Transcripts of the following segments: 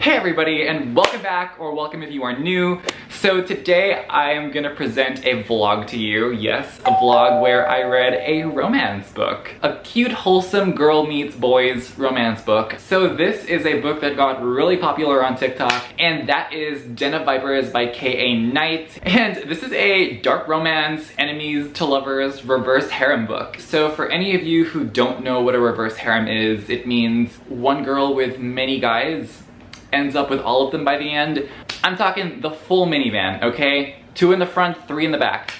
Hey everybody, and welcome back, or welcome if you are new. So today I am gonna present a vlog to you. Yes, a vlog where I read a romance book. A cute, wholesome girl meets boys romance book. So this is a book that got really popular on TikTok, and that is Den of Vipers by K.A. Knight. And this is a dark romance, enemies to lovers, reverse harem book. So for any of you who don't know what a reverse harem is, it means one girl with many guys ends up with all of them by the end. I'm talking the full minivan, okay? 2 in the front, 3 in the back.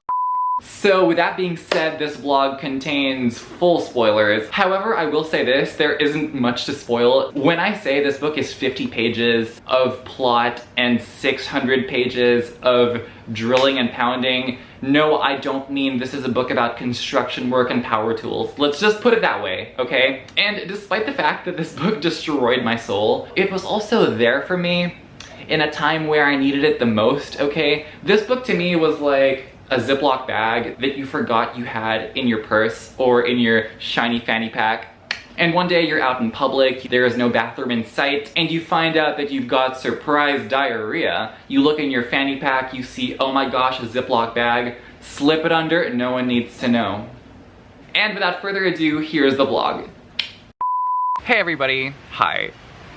So with that being said, this vlog contains full spoilers. However, I will say this, there isn't much to spoil. When I say this book is 50 pages of plot and 600 pages of drilling and pounding, no, I don't mean this is a book about construction work and power tools. Let's just put it that way, okay? And despite the fact that this book destroyed my soul, it was also there for me in a time where I needed it the most, okay? This book to me was like a Ziploc bag that you forgot you had in your purse or in your shiny fanny pack. And one day you're out in public, there is no bathroom in sight, and you find out that you've got surprise diarrhea. You look in your fanny pack, you see, oh my gosh, a Ziploc bag, slip it under, no one needs to know. And without further ado, here's the vlog. Hey everybody, hi.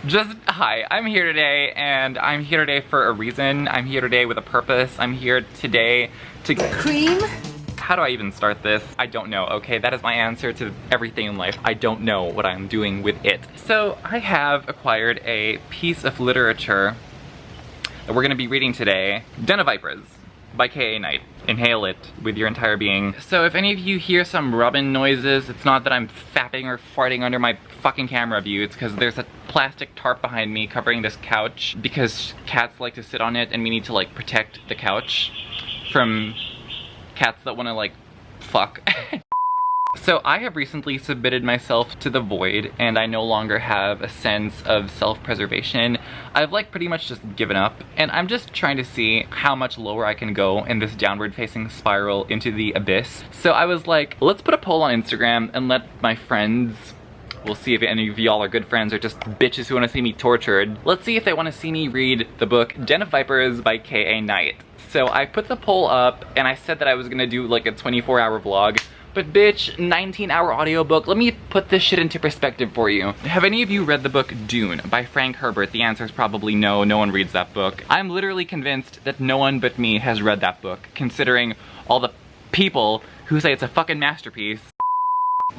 Just hi, I'm here today, and I'm here today for a reason. I'm here today with a purpose. I'm here today to cream. How do I even start this? I don't know, okay? That is my answer to everything in life. I don't know what I'm doing with it. So I have acquired a piece of literature that we're gonna be reading today. Den of Vipers by K.A. Knight. Inhale it with your entire being. So if any of you hear some rubbing noises, it's not that I'm fapping or farting under my fucking camera view. It's because there's a plastic tarp behind me covering this couch because cats like to sit on it and we need to like protect the couch from cats that want to like fuck. So I have recently submitted myself to the void and I no longer have a sense of self-preservation. I've like pretty much just given up and I'm just trying to see how much lower I can go in this downward facing spiral into the abyss. So I was like, let's put a poll on Instagram and let my friends, we'll see if any of y'all are good friends or just bitches who want to see me tortured. Let's see if they want to see me read the book Den of Vipers by K.A. Knight. So I put the poll up and I said that I was gonna do like a 24-hour vlog. But bitch, 19-hour audiobook. Let me put this shit into perspective for you. Have any of you read the book Dune by Frank Herbert? The answer is probably no, no one reads that book. I'm literally convinced that no one but me has read that book, considering all the people who say it's a fucking masterpiece.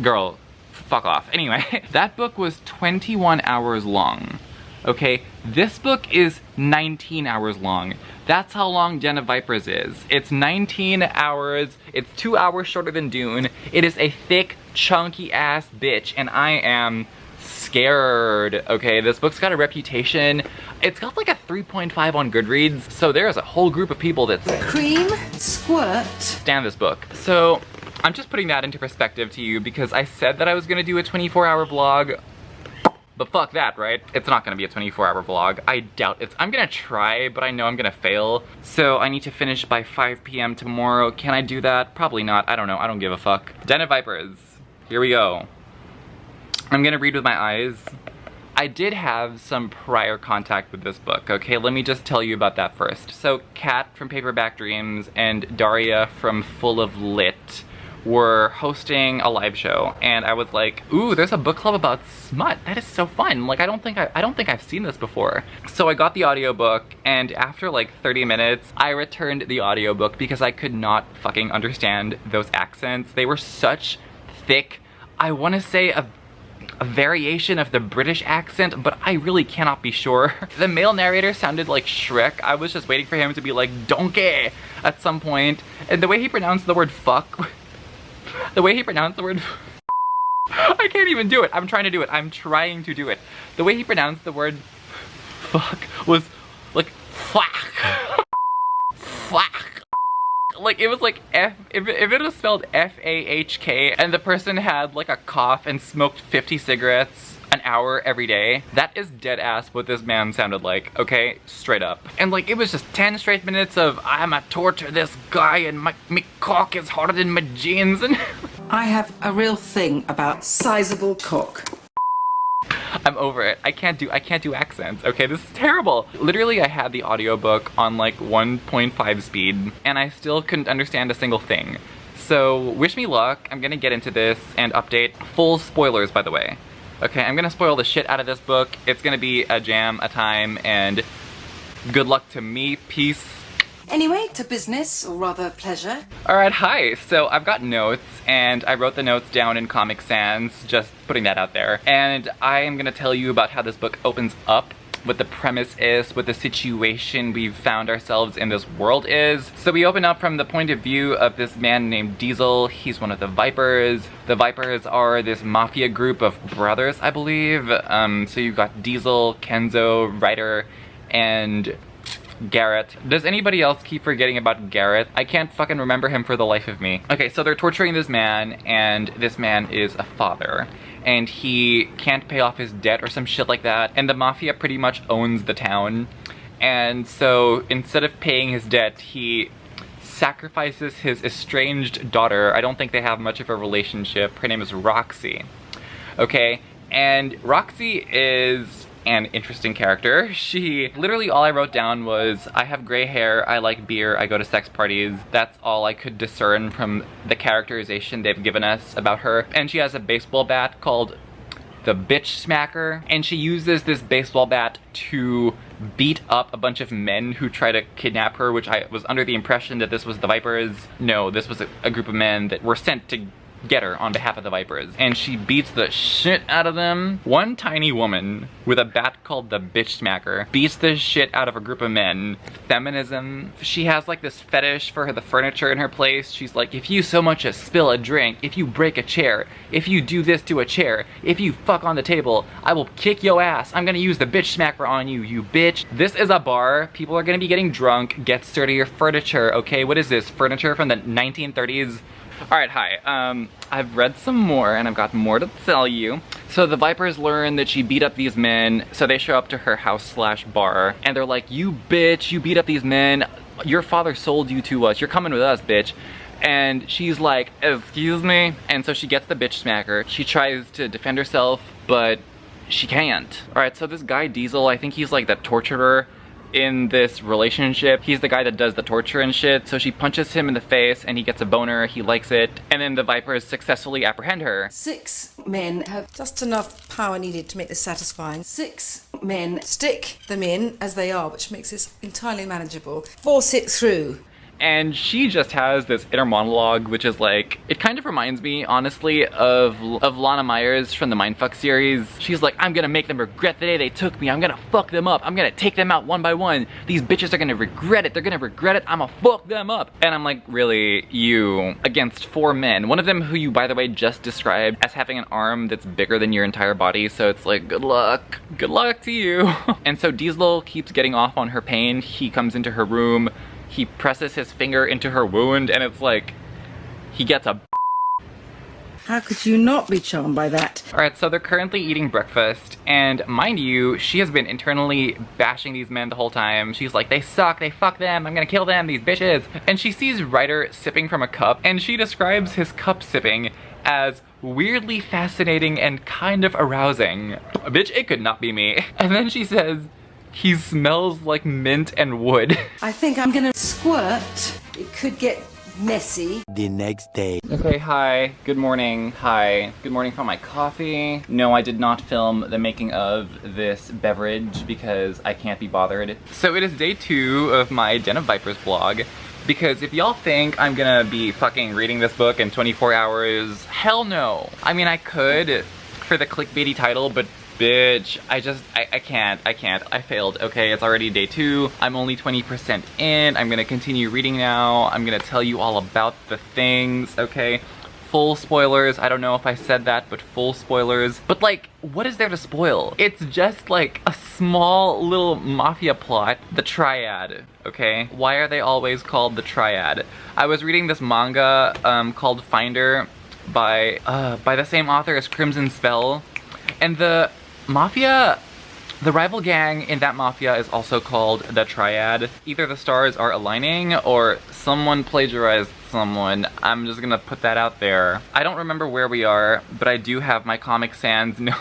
Girl, fuck off. Anyway, that book was 21 hours long. Okay, this book is 19 hours long. That's how long Den of Vipers is. It's 19 hours, it's 2 hours shorter than Dune. It is a thick, chunky ass bitch, and I am scared, okay? This book's got a reputation. It's got like a 3.5 on Goodreads, so there's a whole group of people that cream squirt stand this book. So I'm just putting that into perspective to you because I said that I was gonna do a 24-hour vlog. But fuck that, right? It's not gonna be a 24-hour vlog. I doubt it. I'm gonna try, but I know I'm gonna fail. So I need to finish by 5 p.m. tomorrow. Can I do that? Probably not. I don't know. I don't give a fuck. Den of Vipers. Here we go. I'm gonna read with my eyes. I did have some prior contact with this book, okay? Let me just tell you about that first. So Kat from Paperback Dreams and Daria from Full of Lit were hosting a live show and I was like, ooh, there's a book club about smut. That is so fun. Like I don't think I've seen this before. So I got the audiobook and after like 30 minutes, I returned the audiobook because I could not fucking understand those accents. They were such thick, I want to say a variation of the British accent, but I really cannot be sure. The male narrator sounded like Shrek. I was just waiting for him to be like donkey at some point. And the way he pronounced the word fuck, the way he pronounced the word I can't even do it. I'm trying to do it. I'm trying to do it. The way he pronounced the word fuck was like fuck. Fuck. Like it was like if it was spelled F-A-H-K and the person had like a cough and smoked 50 cigarettes an hour every day, that is dead ass what this man sounded like, okay? Straight up. And like it was just 10 straight minutes of I'ma torture this guy and my cock is harder than my jeans and I have a real thing about sizable cock. I'm over it. I can't do accents, okay? This is terrible. Literally, I had the audiobook on like 1.5 speed, and I still couldn't understand a single thing. So, wish me luck. I'm gonna get into this and update. Full spoilers, by the way. Okay, I'm gonna spoil the shit out of this book. It's gonna be a jam, a time, and good luck to me. Peace. Anyway, to business, or rather pleasure. Alright, hi. So I've got notes, and I wrote the notes down in Comic Sans, just putting that out there. And I am gonna tell you about how this book opens up, what the premise is, what the situation we've found ourselves in this world is. So we open up from the point of view of this man named Diesel. He's one of the Vipers. The Vipers are this mafia group of brothers, I believe. So you've got Diesel, Kenzo, Ryder, and Garrett. Does anybody else keep forgetting about Garrett? I can't fucking remember him for the life of me. Okay, so they're torturing this man, and this man is a father. And he can't pay off his debt or some shit like that. And the mafia pretty much owns the town. And so instead of paying his debt, he sacrifices his estranged daughter. I don't think they have much of a relationship. Her name is Roxy. Okay, and Roxy is an interesting character. She, literally all I wrote down was, I have gray hair, I like beer, I go to sex parties. That's all I could discern from the characterization they've given us about her. And she has a baseball bat called the Bitch Smacker, and she uses this baseball bat to beat up a bunch of men who try to kidnap her, which I was under the impression that this was the Vipers. No, this was a group of men that were sent to get her on behalf of the Vipers, and she beats the shit out of them. One tiny woman with a bat called the Bitch Smacker beats the shit out of a group of men. Feminism. She has like this fetish for the furniture in her place. She's like, if you so much as spill a drink, if you break a chair, if you do this to a chair, if you fuck on the table, I will kick your ass. I'm gonna use the Bitch Smacker on you, you bitch. This is a bar. People are gonna be getting drunk. Get sturdier furniture, okay? What is this? Furniture from the 1930s? Alright, hi. I've read some more and I've got more to tell you. So the Vipers learn that she beat up these men, so they show up to her house / bar, and they're like, you bitch, you beat up these men, your father sold you to us, you're coming with us, bitch. And she's like, excuse me? And so she gets the Bitch Smacker. She tries to defend herself, but she can't. Alright, so this guy Diesel, I think he's like the torturer in this relationship. He's the guy that does the torture and shit, so she punches him in the face and he gets a boner, he likes it, and then the Vipers successfully apprehend her. 6 men have Just enough power needed to make this satisfying. 6 men Stick them in as they are, which makes this entirely manageable. Force it through. And she just has this inner monologue, which is like, it kind of reminds me, honestly, of Lana Myers from the Mindfuck series. She's like, I'm gonna make them regret the day they took me. I'm gonna fuck them up. I'm gonna take them out one by one. These bitches are gonna regret it. They're gonna regret it. I'm gonna fuck them up. And I'm like, really, you, against 4 men. One of them who you, by the way, just described as having an arm that's bigger than your entire body. So it's like, good luck. Good luck to you. And so Diesel keeps getting off on her pain. He comes into her room. He presses his finger into her wound, and it's like, he gets a. How could you not be charmed by that? Alright, so they're currently eating breakfast, and mind you, she has been internally bashing these men the whole time. She's like, they suck, they fuck them, I'm gonna kill them, these bitches. And she sees Ryder sipping from a cup, and she describes his cup sipping as weirdly fascinating and kind of arousing. Bitch, it could not be me. And then she says, he smells like mint and wood. I think I'm gonna squirt. It could get messy. The next day. Okay, hi. Good morning. Hi. Good morning from my coffee. No, I did not film the making of this beverage because I can't be bothered. So it is day 2 of my Den of Vipers vlog. Because if y'all think I'm gonna be fucking reading this book in 24 hours, hell no. I mean, I could for the clickbaity title, but bitch, I can't. I failed, okay? It's already day 2. I'm only 20% in. I'm gonna continue reading now. I'm gonna tell you all about the things, okay? Full spoilers. I don't know if I said that, but full spoilers. But like, what is there to spoil? It's just like a small little mafia plot. The Triad, okay? Why are they always called the Triad? I was reading this manga called Finder by the same author as Crimson Spell. And the Mafia The rival gang in that mafia is also called the Triad. Either the stars are aligning or someone plagiarized someone. I'm just gonna put that out there. I don't remember where we are, but I do have my Comic Sans. No,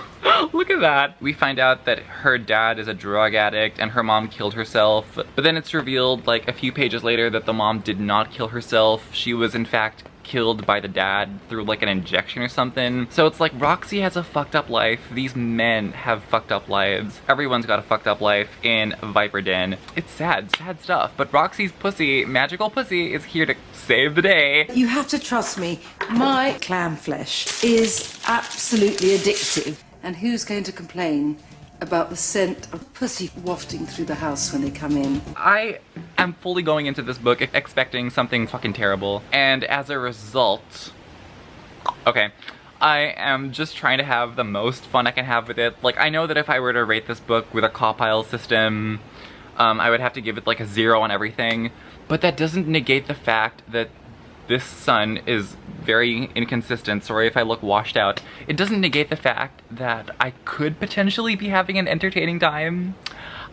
look at that. We find out that her dad is a drug addict and her mom killed herself. But then it's revealed like a few pages later that the mom did not kill herself. She was in fact killed by the dad through like an injection or something. So it's like Roxy has a fucked up life. These men have fucked up lives. Everyone's got a fucked up life in Viper Den. It's sad stuff. But Roxy's pussy, magical pussy, is here to save the day. You have to trust me. My clam flesh is absolutely addictive. And who's going to complain about the scent of pussy wafting through the house when they come in? I am fully going into this book expecting something fucking terrible, and as a result, okay, I am just trying to have the most fun I can have with it. Like, I know that if I were to rate this book with a cop-pile system, I would have to give it like a 0 on everything, but that doesn't negate the fact that this sun is very inconsistent. Sorry if I look washed out. It doesn't negate the fact that I could potentially be having an entertaining time.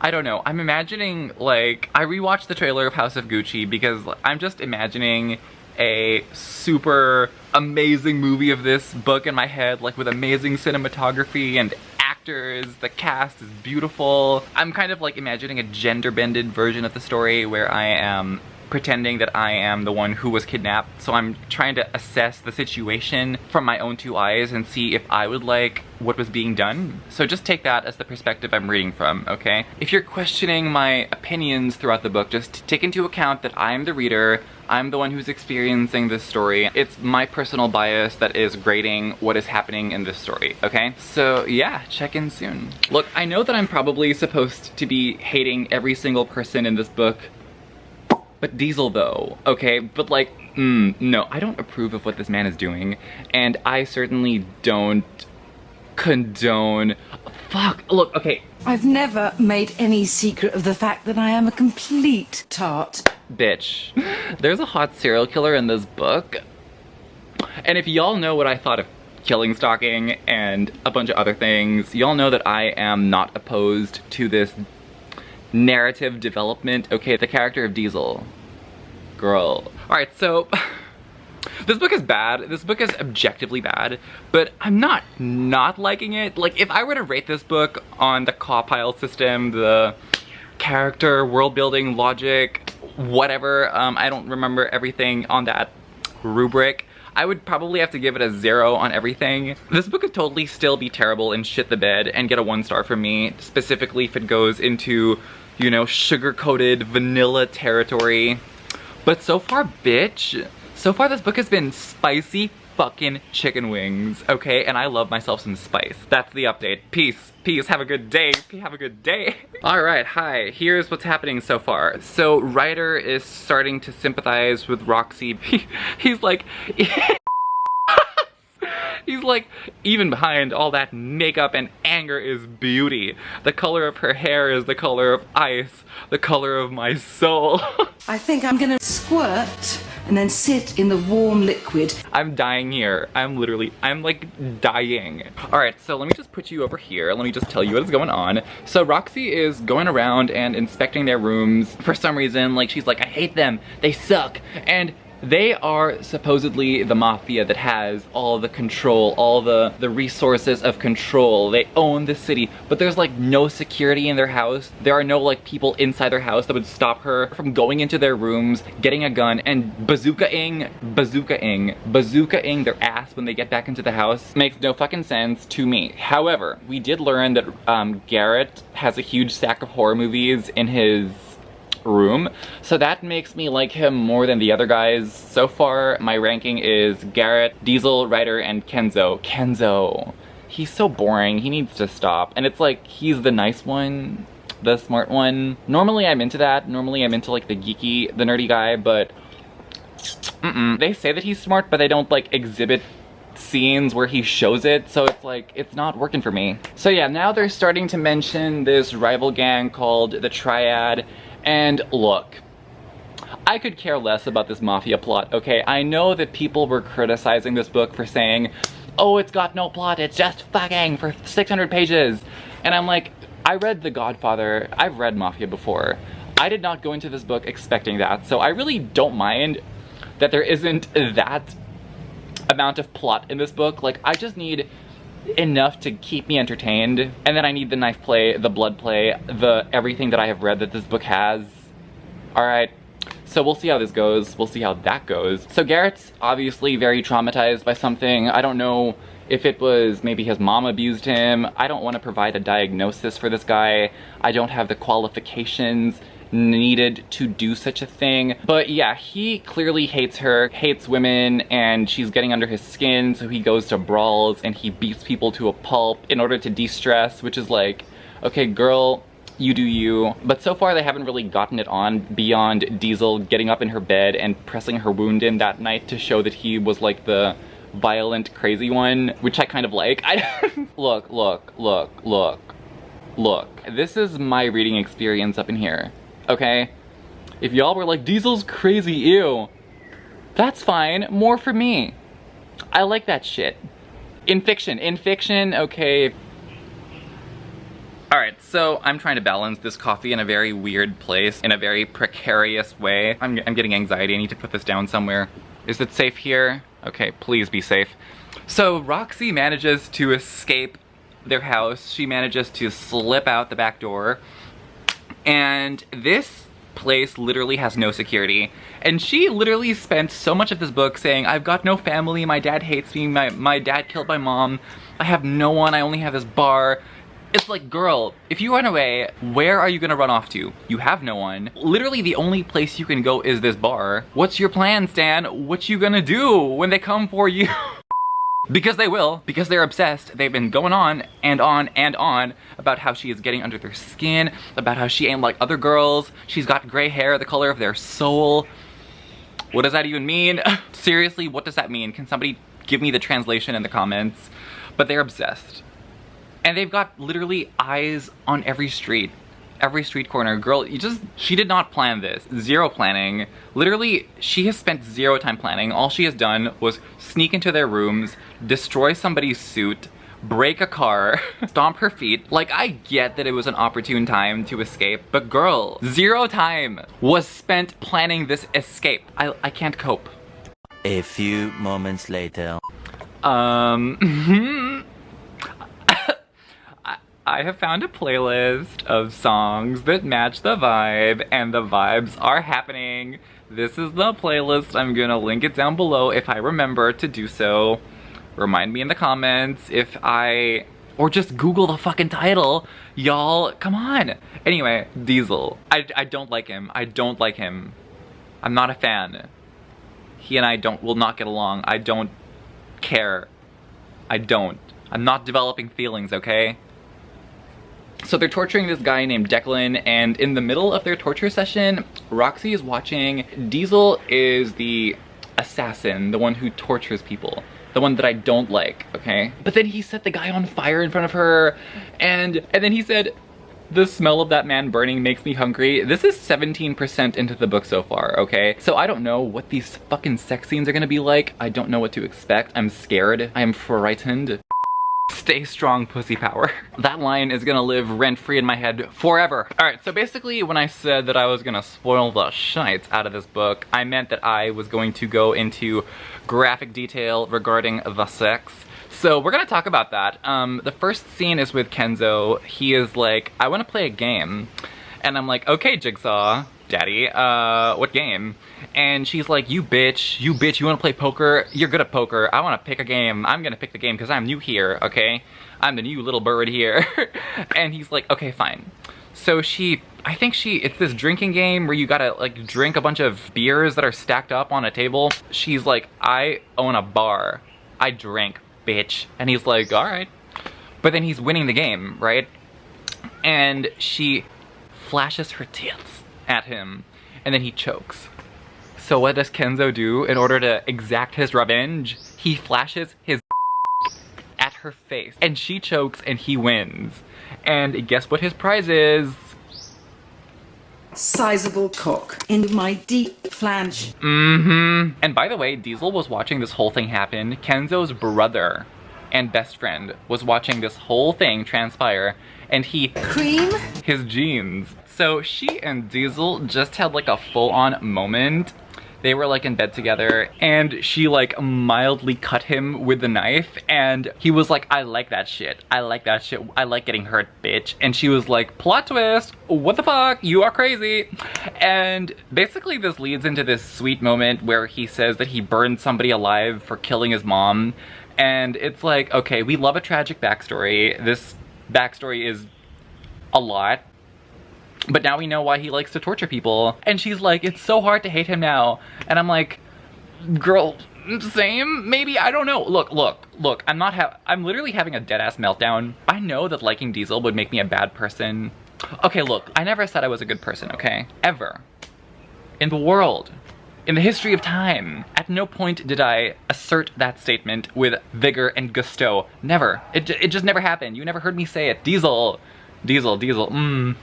I don't know. I'm imagining, like, I rewatched the trailer of House of Gucci because I'm just imagining a super amazing movie of this book in my head, like with amazing cinematography and actors. The cast is beautiful. I'm kind of like imagining a gender-bended version of the story where I am pretending that I am the one who was kidnapped. So I'm trying to assess the situation from my own 2 eyes and see if I would like what was being done. So just take that as the perspective I'm reading from, okay? If you're questioning my opinions throughout the book, just take into account that I'm the reader. I'm the one who's experiencing this story. It's my personal bias that is grading what is happening in this story, okay? So yeah, check in soon. Look, I know that I'm probably supposed to be hating every single person in this book, but Diesel though, okay? But like, no, I don't approve of what this man is doing, and I certainly don't condone, fuck, look, okay. I've never made any secret of the fact that I am a complete tart. Bitch, there's a hot serial killer in this book, and if y'all know what I thought of Killing Stalking and a bunch of other things, y'all know that I am not opposed to this narrative development. Okay, the character of Diesel. Girl. Alright, so this book is bad. This book is objectively bad, but I'm not liking it. Like, if I were to rate this book on the cop-pile system, the character, world building, logic, whatever, I don't remember everything on that rubric, I would probably have to give it a 0 on everything. This book could totally still be terrible and shit the bed and get a 1 star from me, specifically if it goes into, you know, sugar-coated vanilla territory. But so far, bitch, so far this book has been spicy fucking chicken wings, okay? And I love myself some spice. That's the update. Peace. Peace. Have a good day. Have a good day. Alright, hi. Here's what's happening so far. So Ryder is starting to sympathize with Roxy. He's like... He's like, even behind all that makeup and anger is beauty. The color of her hair is the color of ice. The color of my soul. I think I'm gonna squirt and then sit in the warm liquid. I'm dying here. I'm like dying. Alright, so let me just put you over here. Let me just tell you what is going on. So Roxy is going around and inspecting their rooms. For some reason, like, she's like, I hate them. They suck. And they are supposedly the mafia that has all the control, all the resources of control. They own the city, but there's like no security in their house. There are no like people inside their house that would stop her from going into their rooms, getting a gun, and bazookaing their ass when they get back into the house. Makes no fucking sense to me. However, we did learn that Garrett has a huge stack of horror movies in his room, so that makes me like him more than the other guys. So far, my ranking is Garrett, Diesel, Ryder, and Kenzo. Kenzo. He's so boring. He needs to stop. And it's like, he's the nice one, the smart one. Normally I'm into that. Normally I'm into like the geeky, the nerdy guy, but they say that he's smart, but they don't like exhibit scenes where he shows it, so it's like, it's not working for me. So yeah, now they're starting to mention this rival gang called the Triad. And look, I could care less about this mafia plot, okay? I know that people were criticizing this book for saying, oh, it's got no plot, it's just fucking for 600 pages. And I'm like, I read The Godfather, I've read Mafia before. I did not go into this book expecting that, so I really don't mind that there isn't that amount of plot in this book. Like, I just need enough to keep me entertained, and then I need the knife play, the blood play, the everything that I have read that this book has. Alright, so we'll see how this goes. We'll see how that goes. So Garrett's obviously very traumatized by something. I don't know if it was maybe his mom abused him. I don't want to provide a diagnosis for this guy. I don't have the qualifications needed to do such a thing. But yeah, he clearly hates her, hates women, and she's getting under his skin, so he goes to brawls and he beats people to a pulp in order to de-stress, which is like, okay girl, you do you. But so far they haven't really gotten it on beyond Diesel getting up in her bed and pressing her wound in that night to show that he was like the violent, crazy one, which I kind of like. Look. This is my reading experience up in here. Okay? If y'all were like, Diesel's crazy, ew, that's fine, more for me. I like that shit. In fiction, okay. Alright, so I'm trying to balance this coffee in a very weird place, in a very precarious way. I'm getting anxiety, I need to put this down somewhere. Is it safe here? Okay, please be safe. So Roxy manages to escape their house. She manages to slip out the back door. And this place literally has no security. And she literally spent so much of this book saying, I've got no family, my dad hates me, my dad killed my mom, I have no one, I only have this bar. It's like, girl, if you run away, where are you gonna run off to? You have no one. Literally the only place you can go is this bar. What's your plan, Stan? What you gonna do when they come for you? Because they will, because they're obsessed. They've been going on and on and on about how she is getting under their skin, about how she ain't like other girls, she's got gray hair the color of their soul. What does that even mean? Seriously, what does that mean? Can somebody give me the translation in the comments? But they're obsessed. And they've got literally eyes on every street corner. Girl, she did not plan this. Zero planning. Literally, she has spent zero time planning. All she has done was sneak into their rooms, destroy somebody's suit, break a car, stomp her feet. Like, I get that it was an opportune time to escape, but girl, zero time was spent planning this escape. I can't cope. A few moments later. I have found a playlist of songs that match the vibe, and the vibes are happening. This is the playlist. I'm gonna link it down below if I remember to do so. Remind me in the comments or just Google the fucking title. Y'all, come on. Anyway, Diesel. I don't like him. I don't like him. I'm not a fan. He and I will not get along. I don't care. I'm not developing feelings, okay? So they're torturing this guy named Declan, and in the middle of their torture session, Roxy is watching. Diesel is the assassin, the one who tortures people, the one that I don't like, okay? But then he set the guy on fire in front of her, and then he said, the smell of that man burning makes me hungry. This is 17% into the book so far, okay? So I don't know what these fucking sex scenes are gonna be like. I don't know what to expect. I'm scared. I am frightened. Stay strong, pussy power. That line is gonna live rent-free in my head forever. Alright, so basically when I said that I was gonna spoil the shite out of this book, I meant that I was going to go into graphic detail regarding the sex. So we're gonna talk about that. The first scene is with Kenzo. He is like, I wanna play a game. And I'm like, okay, Jigsaw, daddy, what game? And she's like, you bitch, you wanna play poker? You're good at poker, I wanna pick a game. I'm gonna pick the game because I'm new here, okay? I'm the new little bird here. And he's like, okay, fine. So it's this drinking game where you gotta like drink a bunch of beers that are stacked up on a table. She's like, I own a bar, I drink, bitch. And he's like, all right. But then he's winning the game, right? And she flashes her tits at him, and then he chokes. So what does Kenzo do in order to exact his revenge? He flashes his at her face, and she chokes, and he wins. And guess what his prize is? Sizable cock in my deep flange. And by the way, Diesel was watching this whole thing happen. Kenzo's brother and best friend was watching this whole thing transpire, and he Cream? his jeans. So she and Diesel just had like a full-on moment. They were like in bed together and she like mildly cut him with the knife and he was like, I like that shit. I like that shit. I like getting hurt, bitch. And she was like, plot twist, what the fuck? You are crazy. And basically this leads into this sweet moment where he says that he burned somebody alive for killing his mom. And it's like, okay, we love a tragic backstory. This backstory is a lot. But now we know why he likes to torture people. And she's like, it's so hard to hate him now. And I'm like, girl, same? Maybe? I don't know. Look, I'm literally having a dead-ass meltdown. I know that liking Diesel would make me a bad person. Okay, look, I never said I was a good person, okay? Ever. In the world. In the history of time. At no point did I assert that statement with vigor and gusto. Never. It just never happened. You never heard me say it. Diesel. Diesel,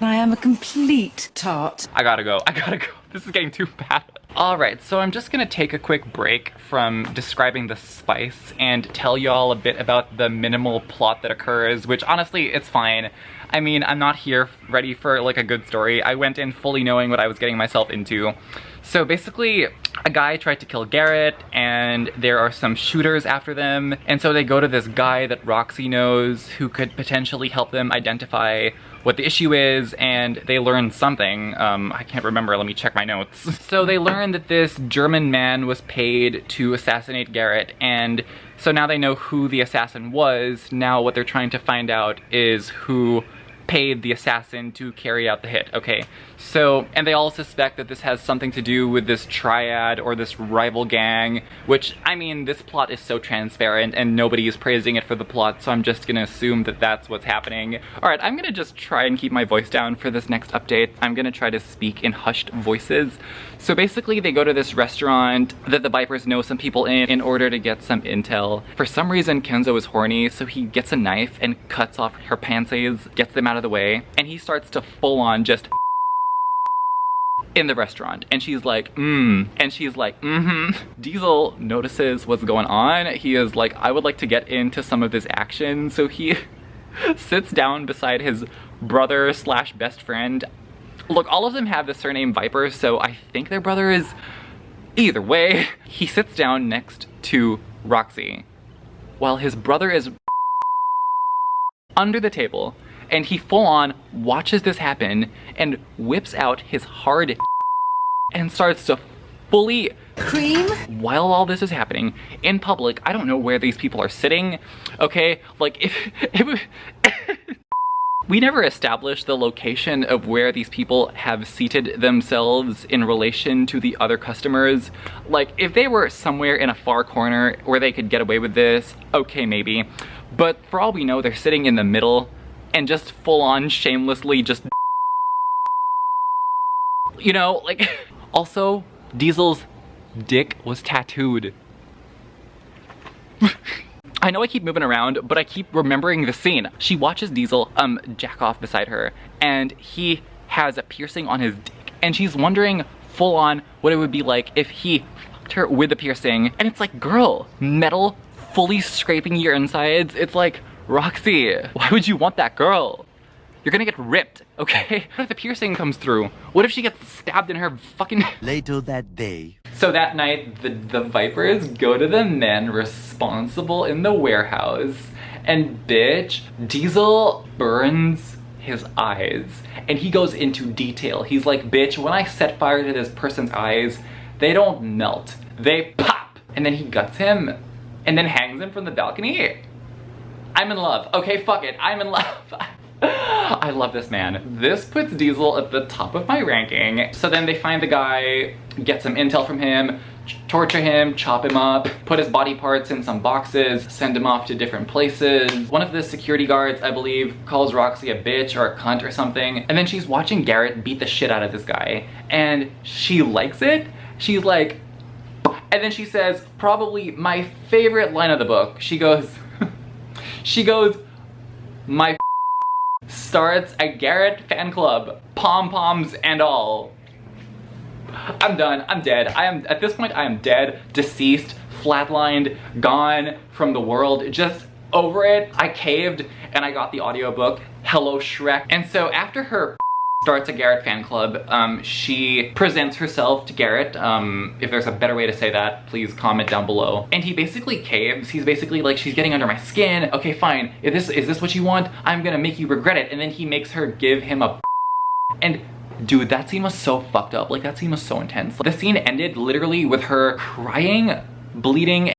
I am a complete tart. I gotta go. This is getting too bad. Alright, so I'm just gonna take a quick break from describing the spice and tell y'all a bit about the minimal plot that occurs, which honestly, it's fine. I mean, I'm not here ready for like a good story. I went in fully knowing what I was getting myself into. So basically, a guy tried to kill Garrett, and there are some shooters after them, and so they go to this guy that Roxy knows who could potentially help them identify what the issue is, and they learn something. I can't remember, let me check my notes. So they learn that this German man was paid to assassinate Garrett, and so now they know who the assassin was. Now what they're trying to find out is who paid the assassin to carry out the hit, okay? So, and they all suspect that this has something to do with this triad or this rival gang, which, I mean, this plot is so transparent and nobody is praising it for the plot, so I'm just gonna assume that that's what's happening. Alright, I'm gonna just try and keep my voice down for this next update. I'm gonna try to speak in hushed voices. So basically, they go to this restaurant that the Vipers know some people in order to get some intel. For some reason, Kenzo is horny, so he gets a knife and cuts off her pantsies, gets them out of the way, and he starts to full on just in the restaurant. And she's like, and she's like, Diesel notices what's going on. He is like, I would like to get into some of this action. So he sits down beside his brother slash best friend. Look, all of them have the surname VIPERS, so I think their brother is. Either way, he sits down next to Roxy while his brother is under the table, and he full on watches this happen and whips out his hard and starts to fully Cream? While all this is happening in public. I don't know where these people are sitting, okay? Like, if we never established the location of where these people have seated themselves in relation to the other customers. Like, if they were somewhere in a far corner where they could get away with this, okay, maybe. But for all we know, they're sitting in the middle and just full on shamelessly just, you know, like, also, Diesel's dick was tattooed. I know I keep moving around, but I keep remembering the scene. She watches Diesel jack off beside her, and he has a piercing on his dick, and she's wondering full on what it would be like if he fucked her with the piercing. And it's like, girl, metal fully scraping your insides. It's like, Roxy, why would you want that, girl? You're gonna get ripped, okay? What if the piercing comes through? What if she gets stabbed in her fucking... Later that day. So that night, the Vipers go to the men responsible in the warehouse, and bitch, Diesel burns his eyes. And he goes into detail. He's like, bitch, when I set fire to this person's eyes, they don't melt, they pop. And then he guts him, and then hangs him from the balcony. I'm in love. Okay, fuck it, I'm in love. I love this man. This puts Diesel at the top of my ranking. So then they find the guy, get some intel from him, torture him, chop him up, put his body parts in some boxes, send him off to different places. One of the security guards, I believe, calls Roxy a bitch or a cunt or something. And then she's watching Garrett beat the shit out of this guy. And she likes it. She's like, and then she says, probably my favorite line of the book. She goes, my starts a Garrett fan club, pom-poms and all. I'm done, I'm dead. At this point, I am dead, deceased, flatlined, gone from the world. Just, over it. I caved and I got the audiobook, Hello Shrek. And so after her starts a Garrett fan club, she presents herself to Garrett. If there's a better way to say that, please comment down below. And he basically caves. He's basically like, she's getting under my skin. Okay, fine. Is this what you want? I'm gonna make you regret it. And then he makes her give him a and dude, that scene was so fucked up. Like, that scene was so intense. The scene ended literally with her crying, bleeding,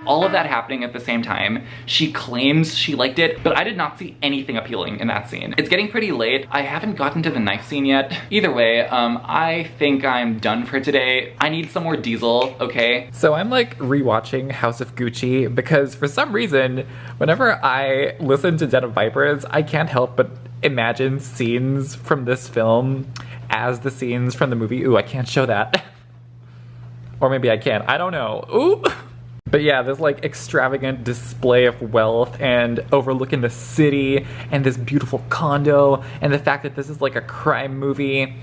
all of that happening at the same time. She claims she liked it, but I did not see anything appealing in that scene. It's getting pretty late. I haven't gotten to the knife scene yet. Either way, I think I'm done for today. I need some more Diesel, okay? So I'm like rewatching House of Gucci because for some reason, whenever I listen to Den of Vipers, I can't help but imagine scenes from this film as the scenes from the movie. Ooh, I can't show that. Or maybe I can, I don't know. Ooh. But yeah, this like extravagant display of wealth and overlooking the city and this beautiful condo and the fact that this is like a crime movie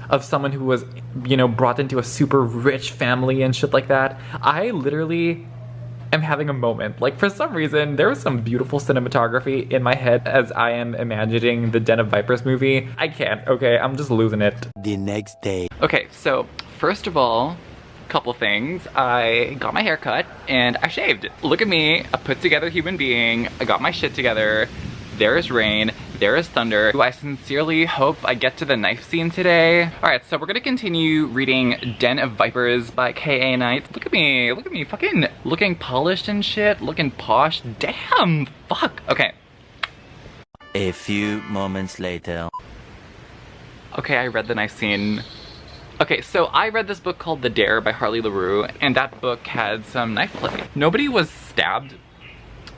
of someone who was, you know, brought into a super rich family and shit like that. I literally am having a moment. Like, for some reason, there was some beautiful cinematography in my head as I am imagining the Den of Vipers movie. I can't, okay? I'm just losing it. The next day. Okay, so first of all, couple things. I got my hair cut and I shaved. Look at me, a put together human being. I got my shit together. There is rain, there is thunder. I sincerely hope I get to the knife scene today. All right, so we're gonna continue reading Den of Vipers by K.A. Knight. Look at me, fucking looking polished and shit, looking posh. Damn, fuck. Okay. A few moments later. Okay, I read the knife scene. Okay, so I read this book called The Dare by Harley LaRue, and that book had some knife play. Nobody was stabbed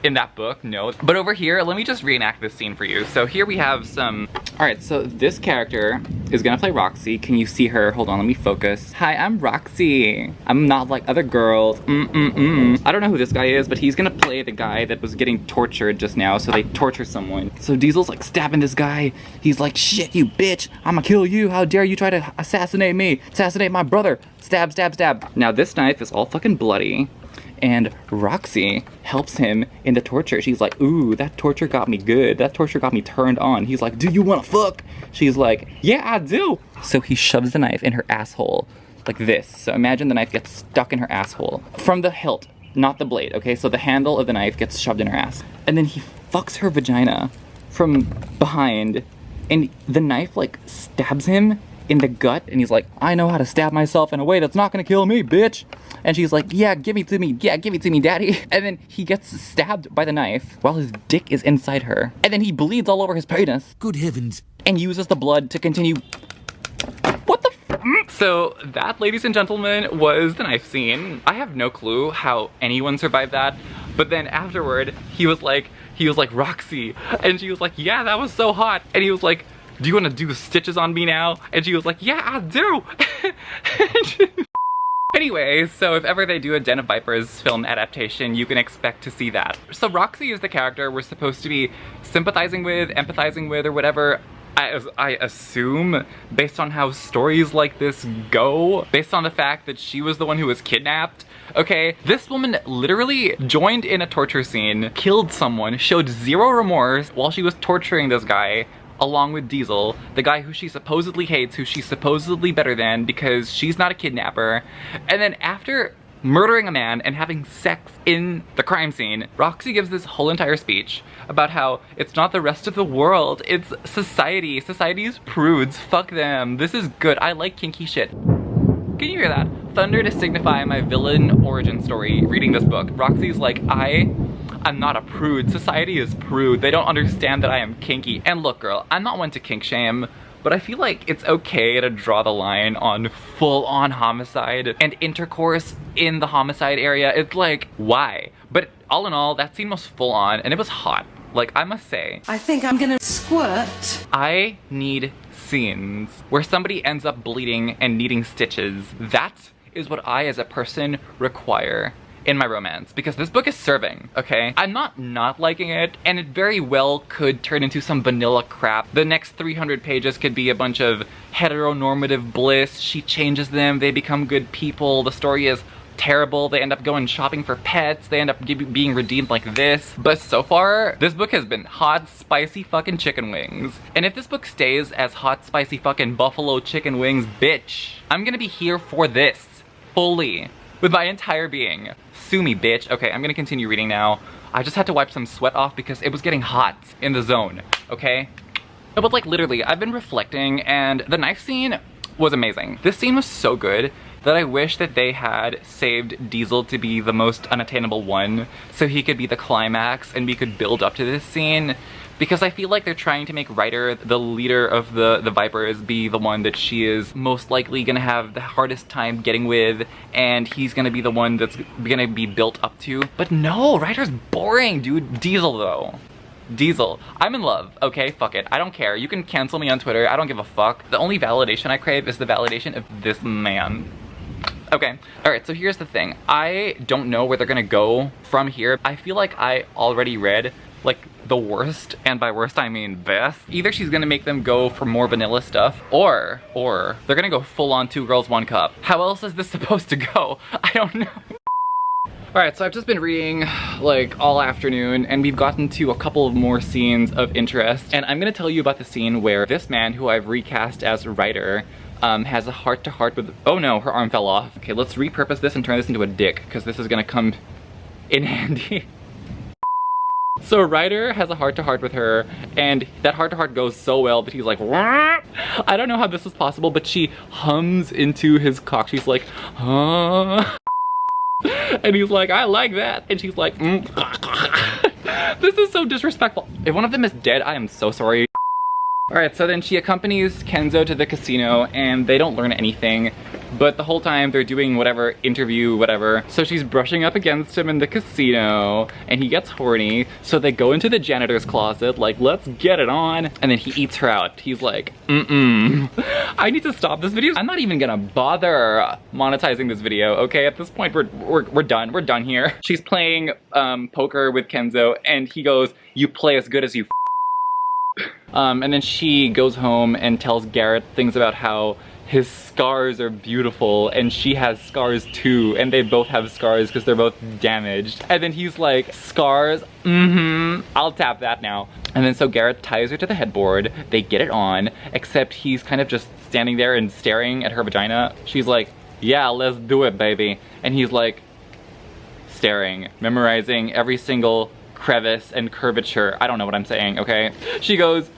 in that book, no. But over here, let me just reenact this scene for you. So here we have some... Alright, so this character is gonna play Roxy. Can you see her? Hold on, let me focus. Hi, I'm Roxy. I'm not like other girls. I don't know who this guy is, but he's gonna play the guy that was getting tortured just now, so they torture someone. So Diesel's like stabbing this guy. He's like, shit, you bitch. I'ma kill you. How dare you try to assassinate me? Assassinate my brother. Stab, stab, stab. Now this knife is all fucking bloody. And Roxy helps him in the torture. She's like, ooh, that torture got me good. That torture got me turned on. He's like, do you wanna fuck? She's like, yeah, I do. So he shoves the knife in her asshole like this. So imagine the knife gets stuck in her asshole from the hilt, not the blade, okay? So the handle of the knife gets shoved in her ass. And then he fucks her vagina from behind, and the knife like stabs him in the gut, and he's like, I know how to stab myself in a way that's not gonna kill me, bitch. And she's like, yeah, give it to me. Yeah, give it to me, daddy. And then he gets stabbed by the knife while his dick is inside her. And then he bleeds all over his penis. Good heavens. And uses the blood to continue. What the f? So that, ladies and gentlemen, was the knife scene. I have no clue how anyone survived that. But then afterward, he was like, Roxy. And she was like, yeah, that was so hot. And he was like, do you want to do the stitches on me now? And she was like, yeah, I do. Anyway, so if ever they do a Den of Vipers film adaptation, you can expect to see that. So Roxy is the character we're supposed to be sympathizing with, empathizing with, or whatever. I assume, based on how stories like this go, based on the fact that she was the one who was kidnapped. Okay, this woman literally joined in a torture scene, killed someone, showed zero remorse while she was torturing this guy, along with Diesel, the guy who she supposedly hates, who she's supposedly better than because she's not a kidnapper. And then after murdering a man and having sex in the crime scene, Roxy gives this whole entire speech about how it's not the rest of the world, it's society. Society is prudes, fuck them. This is good, I like kinky shit. Can you hear that? Thunder to signify my villain origin story reading this book. Roxy's like, I'm not a prude. Society is prude. They don't understand that I am kinky. And look, girl, I'm not one to kink shame, but I feel like it's okay to draw the line on full-on homicide and intercourse in the homicide area. It's like, why? But all in all, that scene was full-on and it was hot. Like, I must say. I think I'm gonna squirt. I need scenes where somebody ends up bleeding and needing stitches. That is what I, as a person, require in my romance, because this book is serving, okay? I'm not liking it, and it very well could turn into some vanilla crap. The next 300 pages could be a bunch of heteronormative bliss. She changes them, they become good people. The story is terrible. They end up going shopping for pets. They end up being redeemed like this. But so far, this book has been hot, spicy fucking chicken wings. And if this book stays as hot, spicy fucking buffalo chicken wings, bitch, I'm gonna be here for this, fully, with my entire being. Sue me, bitch. Okay, I'm gonna continue reading now. I just had to wipe some sweat off because it was getting hot in the zone, okay? No, but like literally, I've been reflecting and the knife scene was amazing. This scene was so good that I wish that they had saved Diesel to be the most unattainable one so he could be the climax and we could build up to this scene. Because I feel like they're trying to make Ryder, the leader of the Vipers, be the one that she is most likely gonna have the hardest time getting with, and he's gonna be the one that's gonna be built up to. But no, Ryder's boring, dude. Diesel though. Diesel. I'm in love, okay? Fuck it. I don't care. You can cancel me on Twitter. I don't give a fuck. The only validation I crave is the validation of this man. Okay, alright, so here's the thing. I don't know where they're gonna go from here. I feel like I already read, like, the worst, and by worst I mean best. Either she's gonna make them go for more vanilla stuff, or they're gonna go full on 2 girls, 1 cup. How else is this supposed to go? I don't know. Alright, so I've just been reading like all afternoon and we've gotten to a couple of more scenes of interest, and I'm gonna tell you about the scene where this man who I've recast as Ryder has a heart-to-heart with— oh no, her arm fell off. Okay, let's repurpose this and turn this into a dick because this is gonna come in handy. So Ryder has a heart-to-heart with her, and that heart-to-heart goes so well that he's like, wah! I don't know how this is possible, but she hums into his cock. She's like, huh? And he's like, I like that. And she's like, This is so disrespectful. If one of them is dead, I am so sorry. Alright, so then she accompanies Kenzo to the casino and they don't learn anything, but the whole time they're doing whatever interview, whatever. So she's brushing up against him in the casino and he gets horny, so they go into the janitor's closet like, let's get it on, and then he eats her out. He's like, I need to stop this video. I'm not even gonna bother monetizing this video, okay? At this point, we're done here. She's playing poker with Kenzo and he goes, you play as good as you and then she goes home and tells Garrett things about how his scars are beautiful and she has scars too, and they both have scars because they're both damaged. And then he's like, scars? I'll tap that now. And then so Garrett ties her to the headboard, they get it on, except he's kind of just standing there and staring at her vagina. She's like, yeah, let's do it, baby. And he's like, staring, memorizing every single crevice and curvature. I don't know what I'm saying, okay? She goes,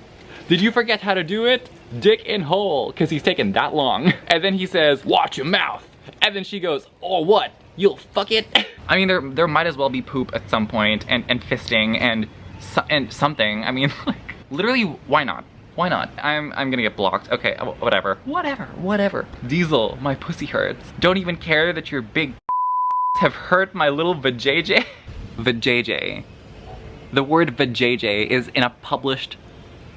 did you forget how to do it? Dick in hole, because he's taken that long. And then he says, watch your mouth. And then she goes, oh what? You'll fuck it? I mean, there might as well be poop at some point, and fisting, and something. I mean, like, literally, why not? Why not? I'm gonna get blocked. Okay, whatever. Diesel, my pussy hurts. Don't even care that your big have hurt my little vajayjay. Vajayjay. The word vajayjay is in a published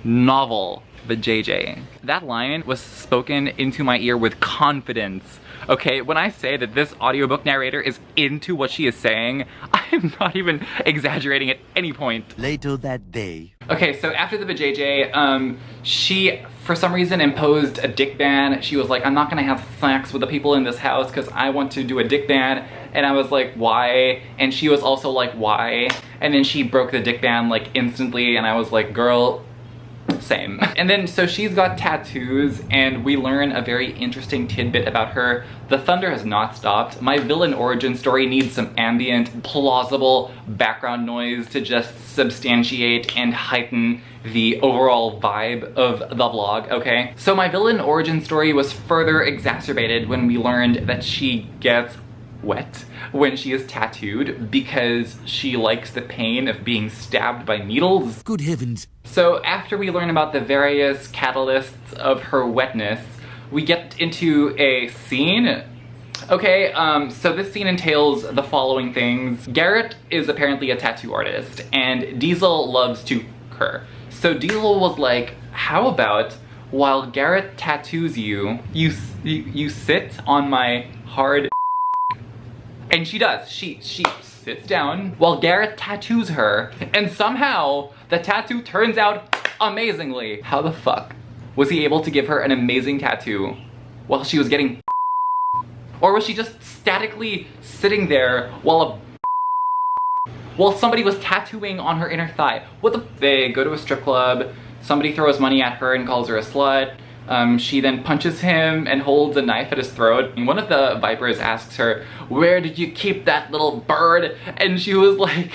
novel. Vajayjay. That line was spoken into my ear with confidence. Okay, when I say that this audiobook narrator is into what she is saying, I am not even exaggerating at any point. Later that day. Okay, so after the vajayjay, she, for some reason, imposed a dick ban. She was like, I'm not gonna have sex with the people in this house because I want to do a dick ban. And I was like, why? And she was also like, why? And then she broke the dick ban like instantly, and I was like, girl, same. And then so she's got tattoos, and we learn a very interesting tidbit about her. The thunder has not stopped. My villain origin story needs some ambient, plausible background noise to just substantiate and heighten the overall vibe of the vlog, okay? So my villain origin story was further exacerbated when we learned that she gets wet when she is tattooed because she likes the pain of being stabbed by needles. Good heavens. So after we learn about the various catalysts of her wetness, we get into a scene. Okay, so this scene entails the following things. Garrett is apparently a tattoo artist, and Diesel loves to her. So Diesel was like, how about while Garrett tattoos you, you sit on my hard. And she does. She sits down while Garrett tattoos her, and somehow the tattoo turns out amazingly. How the fuck was he able to give her an amazing tattoo while she was getting Or was she just statically sitting there while somebody was tattooing on her inner thigh? What the? They go to a strip club, somebody throws money at her and calls her a slut. She then punches him and holds a knife at his throat. And one of the Vipers asks her, "Where did you keep that little bird?" And she was like,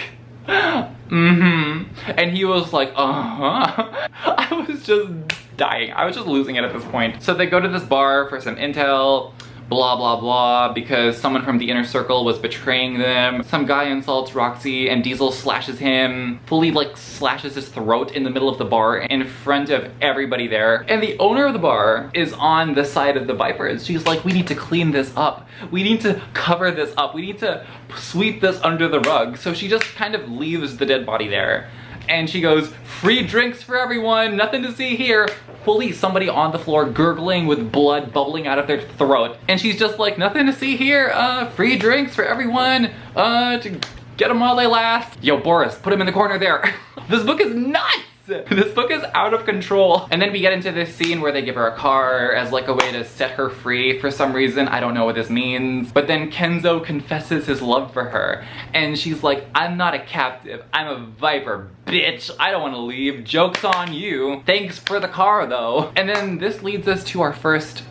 "Mm-hmm." And he was like, "Uh-huh." I was just dying. I was just losing it at this point. So they go to this bar for some intel, blah blah blah, because someone from the inner circle was betraying them. Some guy insults Roxy and Diesel slashes him, fully like slashes his throat in the middle of the bar in front of everybody there. And the owner of the bar is on the side of the Vipers. She's like, "We need to clean this up. We need to cover this up. We need to sweep this under the rug." So she just kind of leaves the dead body there. And she goes, "Free drinks for everyone, nothing to see here." Fully somebody on the floor gurgling with blood bubbling out of their throat. And she's just like, "Nothing to see here, free drinks for everyone, to get them while they last." Yo, Boris, put him in the corner there. This book is nuts! This book is out of control. And then we get into this scene where they give her a car as like a way to set her free for some reason. I don't know what this means. But then Kenzo confesses his love for her. And she's like, "I'm not a captive, I'm a Viper, bitch. I don't want to leave. Joke's on you. Thanks for the car though." And then this leads us to our first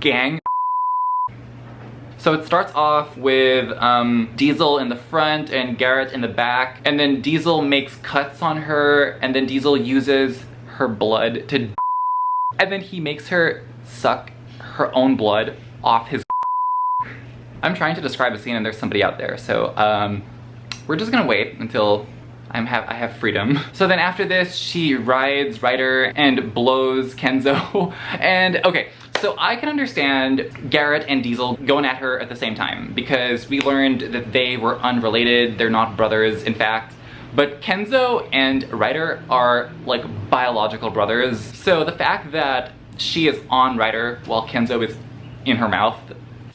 gang. So it starts off with Diesel in the front and Garrett in the back, and then Diesel makes cuts on her, and then Diesel uses her blood to and then he makes her suck her own blood off his. I'm trying to describe a scene and there's somebody out there, so we're just gonna wait until I have freedom. So then after this, she rides Ryder and blows Kenzo. And okay, so I can understand Garrett and Diesel going at her at the same time, because we learned that they were unrelated, they're not brothers in fact. But Kenzo and Ryder are like biological brothers. So the fact that she is on Ryder while Kenzo is in her mouth.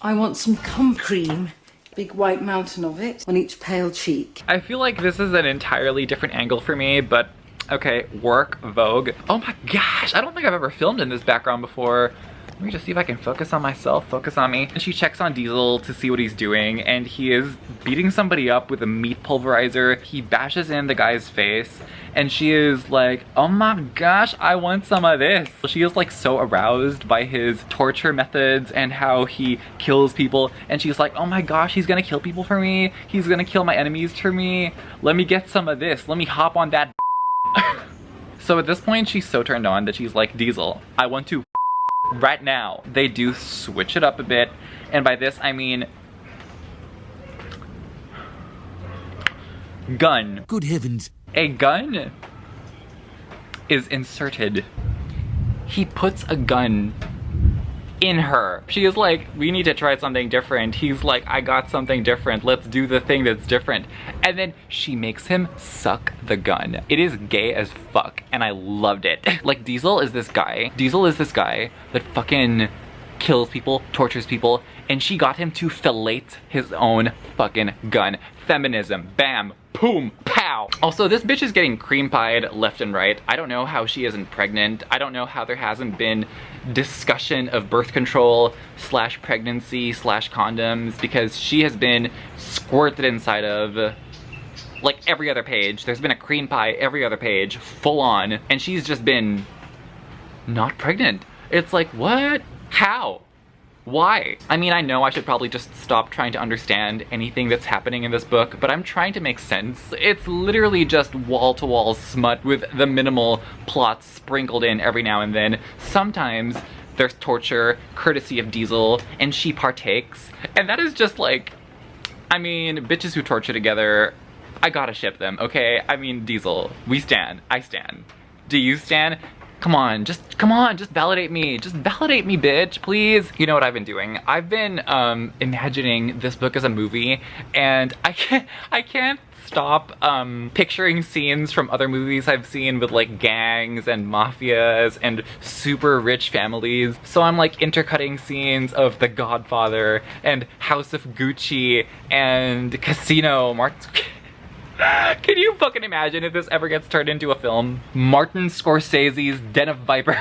I want some cum cream. Big white mountain of it on each pale cheek. I feel like this is an entirely different angle for me, but okay, work, Vogue. Oh my gosh, I don't think I've ever filmed in this background before. Let me just see if I can focus on myself, focus on me. And she checks on Diesel to see what he's doing, and he is beating somebody up with a meat pulverizer. He bashes in the guy's face, and she is like, "Oh my gosh, I want some of this." She is like so aroused by his torture methods and how he kills people, and she's like, "Oh my gosh, he's gonna kill people for me. He's gonna kill my enemies for me. Let me get some of this. Let me hop on that." So at this point, she's so turned on that she's like, "Diesel, I want to right now." They do switch it up a bit, and by this I mean gun. Good heavens. A gun is inserted. He puts a gun in her. She is like, "We need to try something different." He's like, "I got something different. Let's do the thing that's different." And then she makes him suck the gun. It is gay as fuck, and I loved it. Like, Diesel is this guy that fucking kills people, tortures people, and she got him to fillet his own fucking gun. Feminism. Bam. Boom. Pow. Also, this bitch is getting cream pied left and right. I don't know how she isn't pregnant. I don't know how there hasn't been discussion of birth control / pregnancy / condoms, because she has been squirted inside of like every other page. There's been a cream pie every other page, full on, and she's just been not pregnant. It's like, what? How? Why? I mean, I know I should probably just stop trying to understand anything that's happening in this book, but I'm trying to make sense. It's literally just wall-to-wall smut with the minimal plots sprinkled in every now and then. Sometimes there's torture, courtesy of Diesel, and she partakes. And that is just like, I mean, bitches who torture together, I gotta ship them, okay? I mean, Diesel, we stan, I stan. Do you stan? Come on, just validate me. Just validate me, bitch, please. You know what I've been doing? I've been imagining this book as a movie, and I can't stop picturing scenes from other movies I've seen with like gangs and mafias and super rich families. So I'm like intercutting scenes of The Godfather and House of Gucci and Casino. Can you fucking imagine if this ever gets turned into a film? Martin Scorsese's Den of Vipers.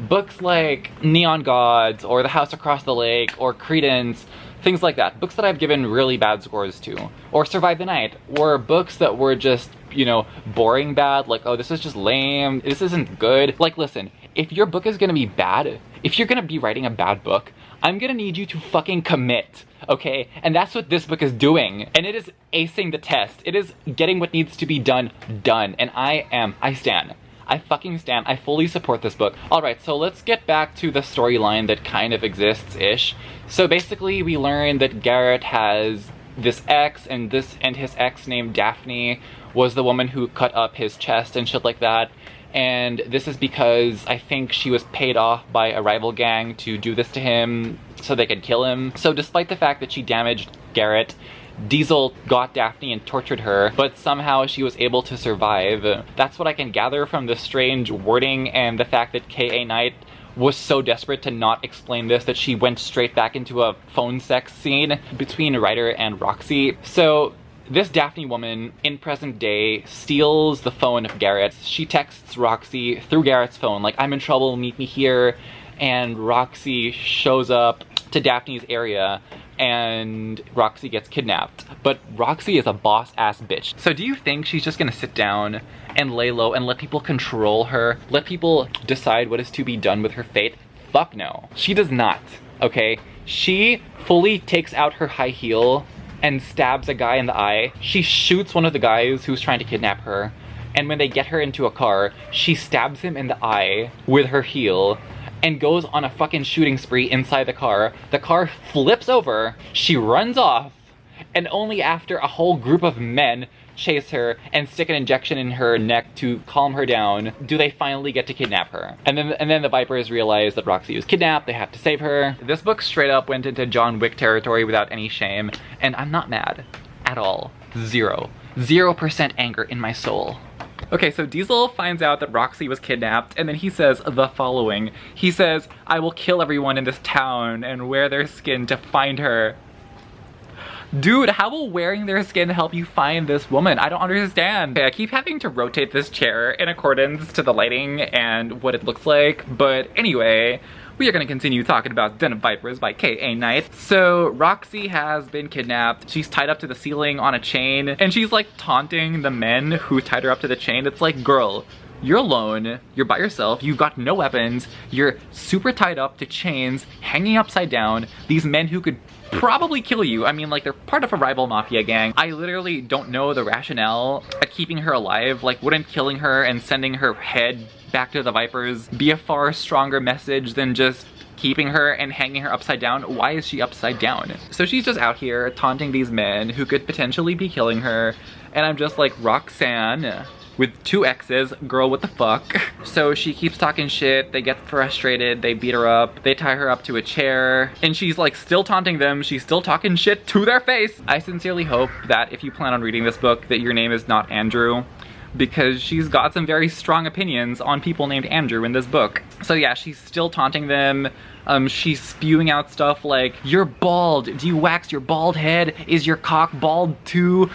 Books like Neon Gods or The House Across the Lake or Credence, things like that. Books that I've given really bad scores to. Or Survive the Night, or books that were just, you know, boring bad, like, oh, this is just lame, this isn't good. Like, listen, if your book is gonna be bad, if you're gonna be writing a bad book, I'm gonna need you to fucking commit, okay? And that's what this book is doing. And it is acing the test. It is getting what needs to be done, done. And I stand. I fucking stand. I fully support this book. Alright, so let's get back to the storyline that kind of exists-ish. So basically we learn that Garrett has this ex, and his ex named Daphne was the woman who cut up his chest and shit like that. And this is because I think she was paid off by a rival gang to do this to him so they could kill him. So despite the fact that she damaged Garrett, Diesel got Daphne and tortured her, but somehow she was able to survive. That's what I can gather from the strange wording and the fact that K.A. Knight was so desperate to not explain this that she went straight back into a phone sex scene between Ryder and Roxy. So this Daphne woman, in present day, steals the phone of Garrett. She texts Roxy through Garrett's phone, like, I'm in trouble, meet me here. And Roxy shows up to Daphne's area, and Roxy gets kidnapped. But Roxy is a boss-ass bitch. So do you think she's just gonna sit down and lay low and let people control her? Let people decide what is to be done with her fate? Fuck no. She does not, okay? She fully takes out her high heel and stabs a guy in the eye. She shoots one of the guys who's trying to kidnap her, and when they get her into a car, she stabs him in the eye with her heel and goes on a fucking shooting spree inside the car. The car flips over, she runs off, and only after a whole group of men chase her and stick an injection in her neck to calm her down do they finally get to kidnap her. And then the Vipers realize that Roxy was kidnapped, they have to save her. This book straight up went into John Wick territory without any shame, and I'm not mad at all. 0% anger in my soul. Okay, so Diesel finds out that Roxy was kidnapped, and then he says the following. He says, I will kill everyone in this town and wear their skin to find her. Dude, how will wearing their skin help you find this woman? I don't understand. Okay, I keep having to rotate this chair in accordance to the lighting and what it looks like, but anyway, we are going to continue talking about Den of Vipers by K.A. Knight. So Roxy has been kidnapped. She's tied up to the ceiling on a chain, and she's like taunting the men who tied her up to the chain. It's like, girl, you're alone, you're by yourself, you've got no weapons, you're super tied up to chains, hanging upside down, these men who could probably kill you. I mean, like, they're part of a rival mafia gang. I literally don't know the rationale at keeping her alive. Like, wouldn't killing her and sending her head back to the Vipers be a far stronger message than just keeping her and hanging her upside down? Why is she upside down? So she's just out here taunting these men who could potentially be killing her, and I'm just like, Roxanne, with 2 X's, girl, what the fuck? So she keeps talking shit, they get frustrated, they beat her up, they tie her up to a chair, and she's like still taunting them, she's still talking shit to their face. I sincerely hope that if you plan on reading this book, that your name is not Andrew, because she's got some very strong opinions on people named Andrew in this book. So yeah, she's still taunting them. She's spewing out stuff like, you're bald, do you wax your bald head? Is your cock bald too?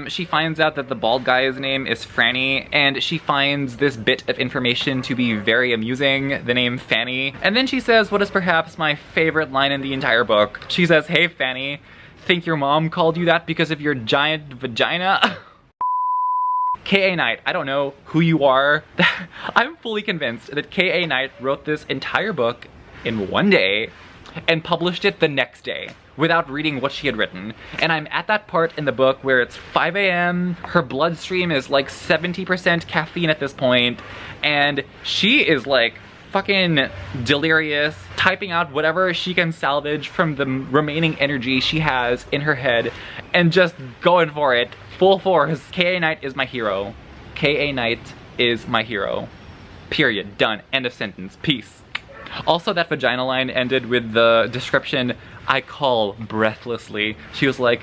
She finds out that the bald guy's name is Franny, and she finds this bit of information to be very amusing, the name Fanny. And then she says what is perhaps my favorite line in the entire book. She says, hey Fanny, think your mom called you that because of your giant vagina? K.A. Knight, I don't know who you are. I'm fully convinced that K.A. Knight wrote this entire book in one day and published it the next day without reading what she had written. And I'm at that part in the book where it's 5 a.m., her bloodstream is like 70% caffeine at this point, and she is like fucking delirious, typing out whatever she can salvage from the remaining energy she has in her head and just going for it. Full force. K.A. Knight is my hero. K.A. Knight is my hero. Period. Done. End of sentence. Peace. Also, that vagina line ended with the description, I call breathlessly. She was like,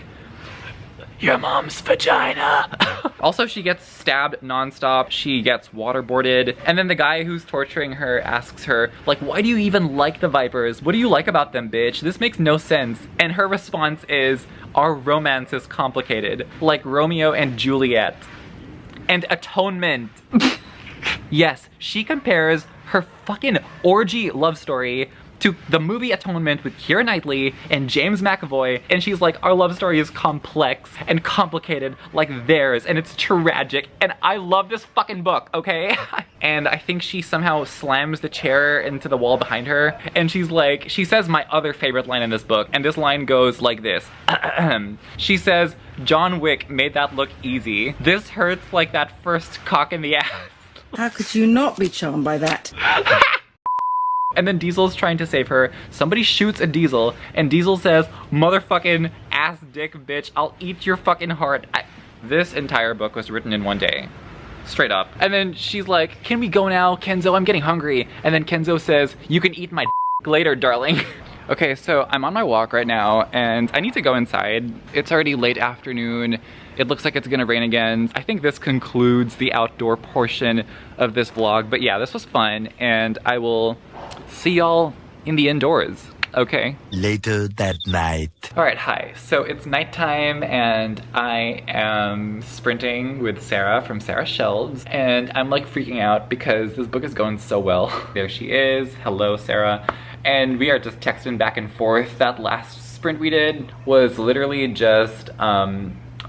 your mom's vagina. Also, she gets stabbed nonstop. She gets waterboarded. And then the guy who's torturing her asks her, like, why do you even like the Vipers? What do you like about them, bitch? This makes no sense. And her response is, our romance is complicated, like Romeo and Juliet. And atonement. Yes, she compares her fucking orgy love story to the movie Atonement with Keira Knightley and James McAvoy, and she's like, our love story is complex and complicated like theirs, and it's tragic, and I love this fucking book, okay? And I think she somehow slams the chair into the wall behind her, and she's like, she says my other favorite line in this book, and this line goes like this. She says, John Wick made that look easy. This hurts like that first cock in the ass. How could you not be charmed by that? And then Diesel's trying to save her. Somebody shoots a Diesel, and Diesel says, motherfucking ass dick bitch, I'll eat your fucking heart. This entire book was written in one day. Straight up. And then she's like, can we go now, Kenzo? I'm getting hungry. And then Kenzo says, you can eat my dick later, darling. Okay, so I'm on my walk right now, and I need to go inside. It's already late afternoon. It looks like it's gonna rain again. I think this concludes the outdoor portion of this vlog. But yeah, this was fun, and I will see y'all in the indoors, okay? Later that night. All right, hi. So it's nighttime, and I am sprinting with Sarah from Sarah's Shelves, and I'm like freaking out because this book is going so well. There she is. Hello, Sarah. And we are just texting back and forth. That last sprint we did was literally just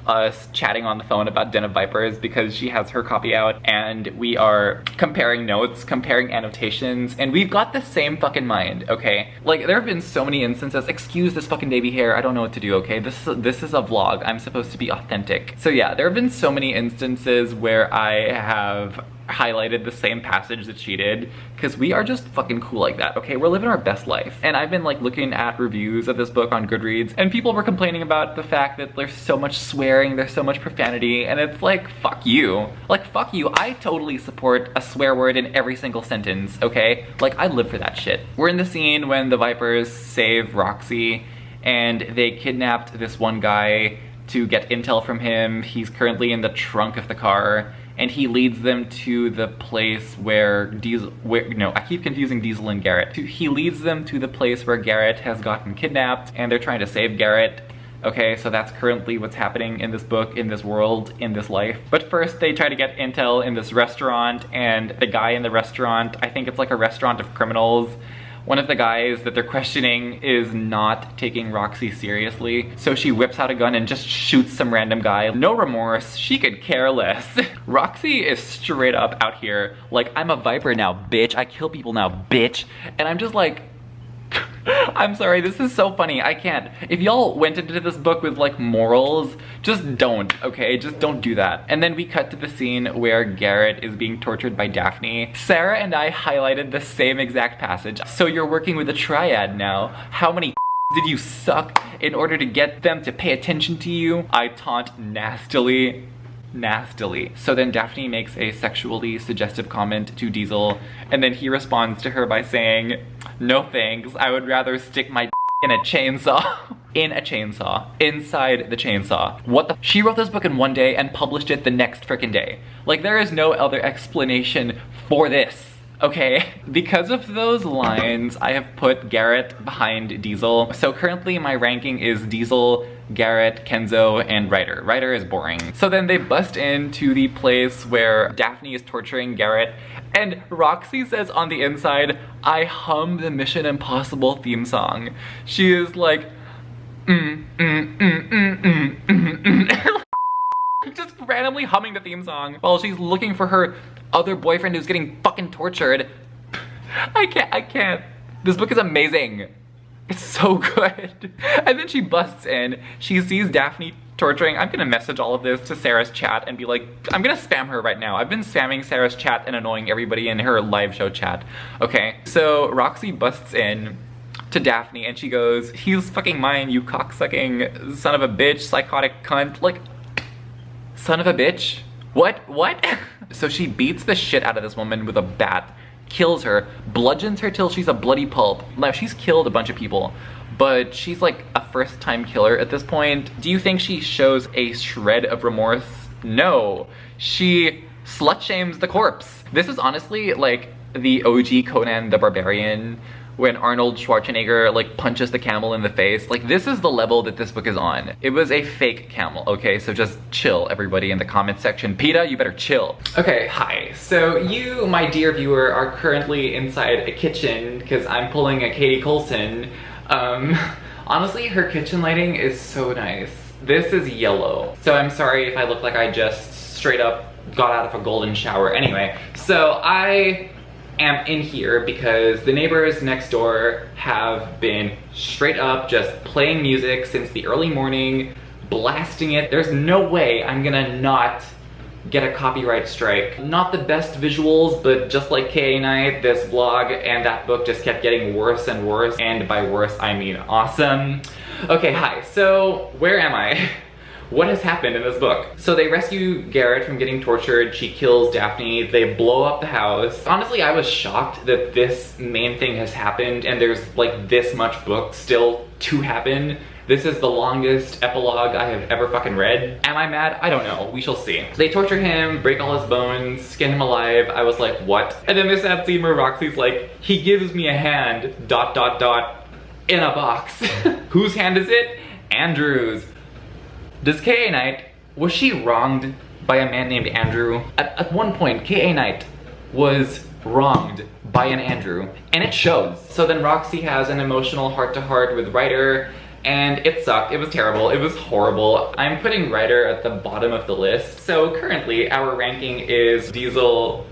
us chatting on the phone about Den of Vipers because she has her copy out, and we are comparing notes, comparing annotations, and we've got the same fucking mind, okay? Like, there have been so many instances, excuse this fucking baby hair, I don't know what to do, okay? This is a vlog, I'm supposed to be authentic. So yeah, there have been so many instances where I have highlighted the same passage that she did, because we are just fucking cool like that, okay? We're living our best life. And I've been like looking at reviews of this book on Goodreads, and people were complaining about the fact that there's so much swearing, there's so much profanity, and it's like, fuck you. Like, fuck you. I totally support a swear word in every single sentence, okay? Like, I live for that shit. We're in the scene when the Vipers save Roxy, and they kidnapped this one guy to get intel from him. He's currently in the trunk of the car, and he leads them to the place where I keep confusing Diesel and Garrett. He leads them to the place where Garrett has gotten kidnapped, and they're trying to save Garrett. Okay, so that's currently what's happening in this book, in this world, in this life. But first, they try to get intel in this restaurant, and the guy in the restaurant, I think it's like a restaurant of criminals, one of the guys that they're questioning is not taking Roxy seriously, so she whips out a gun and just shoots some random guy. No remorse, she could care less. Roxy is straight up out here like, I'm a Viper now, bitch. I kill people now, bitch. And I'm just like, I'm sorry, this is so funny, I can't. If y'all went into this book with like morals, just don't, okay? Just don't do that. And then we cut to the scene where Garrett is being tortured by Daphne. Sarah and I highlighted the same exact passage. So you're working with a triad now. How many did you suck in order to get them to pay attention to you? I taunt nastily. So then Daphne makes a sexually suggestive comment to Diesel, and then he responds to her by saying, no thanks, I would rather stick my in a chainsaw. In a chainsaw. Inside the chainsaw. What the She wrote this book in one day and published it the next frickin' day. Like, there is no other explanation for this. Okay, because of those lines, I have put Garrett behind Diesel. So currently my ranking is Diesel, Garrett, Kenzo, and Ryder. Ryder is boring. So then they bust into the place where Daphne is torturing Garrett, and Roxy says on the inside, I hum the Mission Impossible theme song. She is like, just randomly humming the theme song while she's looking for her other boyfriend who's getting fucking tortured. I can't. This book is amazing. It's so good. And then she busts in, she sees Daphne torturing. I'm gonna message all of this to Sarah's chat and be like, I'm gonna spam her right now. I've been spamming Sarah's chat and annoying everybody in her live show chat. Okay, so Roxy busts in to Daphne and she goes, he's fucking mine, you cocksucking son of a bitch, psychotic cunt. Like, son of a bitch? What? So she beats the shit out of this woman with a bat, kills her, bludgeons her till she's a bloody pulp. Now, she's killed a bunch of people, but she's like a first-time killer at this point. Do you think she shows a shred of remorse? No. She slut-shames the corpse. This is honestly like the OG Conan the Barbarian, when Arnold Schwarzenegger like punches the camel in the face. Like, this is the level that this book is on. It was a fake camel, okay? So just chill, everybody in the comments section. PETA, you better chill. Okay, hi. So you, my dear viewer, are currently inside a kitchen because I'm pulling a Katie Coulson. Honestly, her kitchen lighting is so nice. This is yellow. So I'm sorry if I look like I just straight up got out of a golden shower. Anyway, so I am in here because the neighbors next door have been straight up just playing music since the early morning, blasting it. There's no way I'm gonna not get a copyright strike. Not the best visuals, but just like KA Night, this vlog and that book just kept getting worse and worse, and by worse I mean awesome. Okay, hi, so where am I? What has happened in this book? So they rescue Garrett from getting tortured, she kills Daphne, they blow up the house. Honestly, I was shocked that this main thing has happened and there's like this much book still to happen. This is the longest epilogue I have ever fucking read. Am I mad? I don't know, we shall see. They torture him, break all his bones, skin him alive. I was like, what? And then there's that scene where Roxy's like, he gives me a hand, ... in a box. Whose hand is it? Andrew's. Does K.A. Knight, was she wronged by a man named Andrew? At one point, K.A. Knight was wronged by an Andrew, and it shows. So then Roxy has an emotional heart-to-heart with Ryder, and it sucked. It was terrible. It was horrible. I'm putting Ryder at the bottom of the list. So currently, our ranking is Diesel,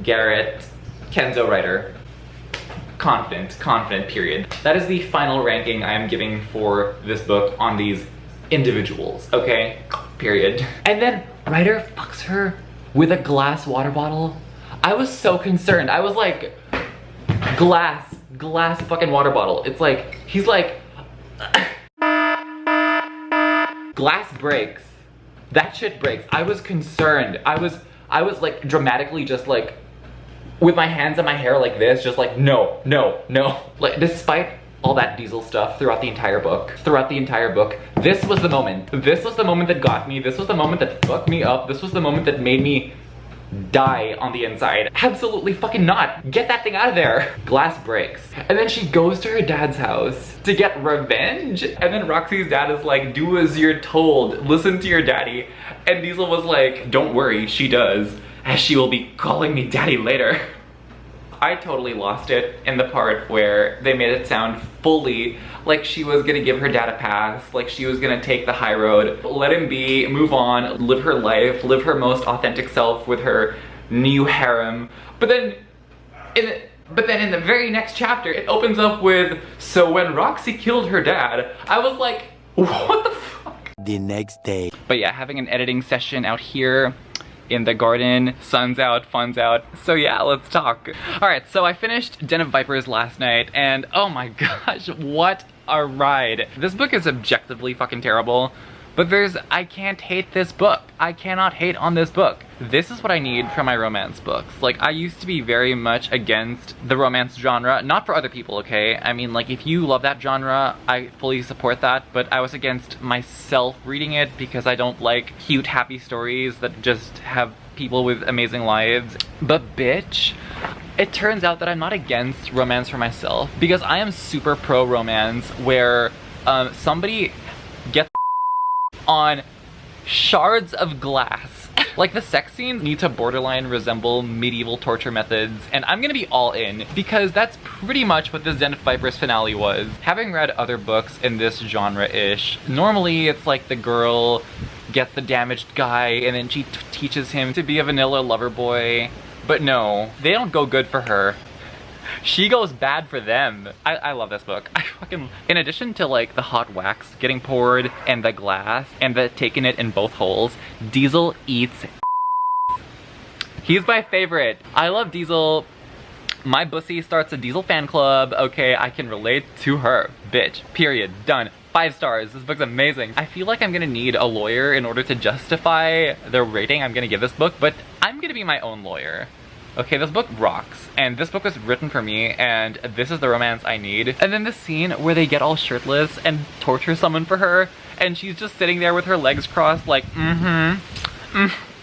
Garrett, Kenzo, Ryder. Confident, period. That is the final ranking I am giving for this book on these individuals, okay? Period. And then Ryder fucks her with a glass water bottle. I was so concerned. I was like, glass fucking water bottle. It's like, he's like, glass breaks. That shit breaks. I was concerned. I was like dramatically just like, with my hands in my hair like this, just like, no. Like, despite all that Diesel stuff throughout the entire book, this was the moment. This was the moment that got me. This was the moment that fucked me up. This was the moment that made me die on the inside. Absolutely fucking not. Get that thing out of there. Glass breaks. And then she goes to her dad's house to get revenge. And then Roxy's dad is like, do as you're told. Listen to your daddy. And Diesel was like, don't worry, she does, as she will be calling me daddy later. I totally lost it in the part where they made it sound fully like she was gonna give her dad a pass, like she was gonna take the high road, let him be, move on, live her life, live her most authentic self with her new harem. But then in the very next chapter, it opens up with, so when Roxy killed her dad, I was like, what the fuck? The next day. But yeah, having an editing session out here in the garden, sun's out, fun's out. So yeah, let's talk. All right, so I finished Den of Vipers last night, and oh my gosh, what a ride. This book is objectively fucking terrible, but I can't hate this book. I cannot hate on this book. This is what I need from my romance books. Like, I used to be very much against the romance genre, not for other people, okay? I mean, like, if you love that genre, I fully support that, but I was against myself reading it because I don't like cute, happy stories that just have people with amazing lives. But bitch, it turns out that I'm not against romance for myself, because I am super pro-romance where somebody gets on shards of glass. Like, the sex scenes need to borderline resemble medieval torture methods, and I'm gonna be all in, because that's pretty much what this Den of Vipers finale was. Having read other books in this genre-ish, normally it's like the girl gets the damaged guy and then she teaches him to be a vanilla lover boy. But no, they don't go good for her. She goes bad for them. I love this book. In addition to like the hot wax getting poured and the glass and the taking it in both holes, Diesel eats. He's my favorite. I love Diesel. My bussy starts a Diesel fan club. Okay, I can relate to her. Bitch. Period. Done. 5 stars. This book's amazing. I feel like I'm gonna need a lawyer in order to justify the rating I'm gonna give this book, but I'm gonna be my own lawyer. Okay, this book rocks, and this book was written for me, and this is the romance I need. And then the scene where they get all shirtless and torture someone for her, and she's just sitting there with her legs crossed like,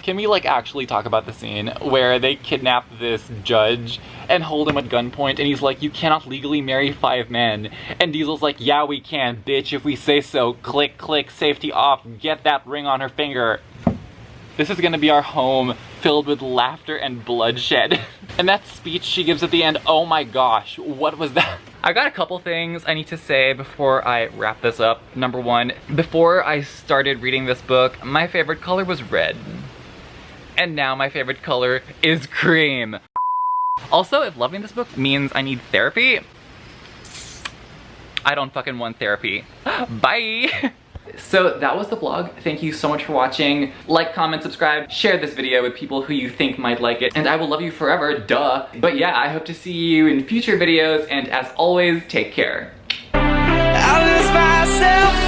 Can we like actually talk about the scene where they kidnap this judge and hold him at gunpoint and he's like, you cannot legally marry 5 men. And Diesel's like, yeah we can, bitch, if we say so. Click, click, safety off, get that ring on her finger. This is gonna be our home filled with laughter and bloodshed. And that speech she gives at the end, oh my gosh, what was that? I got a couple things I need to say before I wrap this up. Number one, before I started reading this book, my favorite color was red. And now my favorite color is cream. Also, if loving this book means I need therapy, I don't fucking want therapy. Bye! So that was the vlog. Thank you so much for watching. Like, comment, subscribe, share this video with people who you think might like it, and I will love you forever, duh. But yeah, I hope to see you in future videos, and as always, take care. I lose myself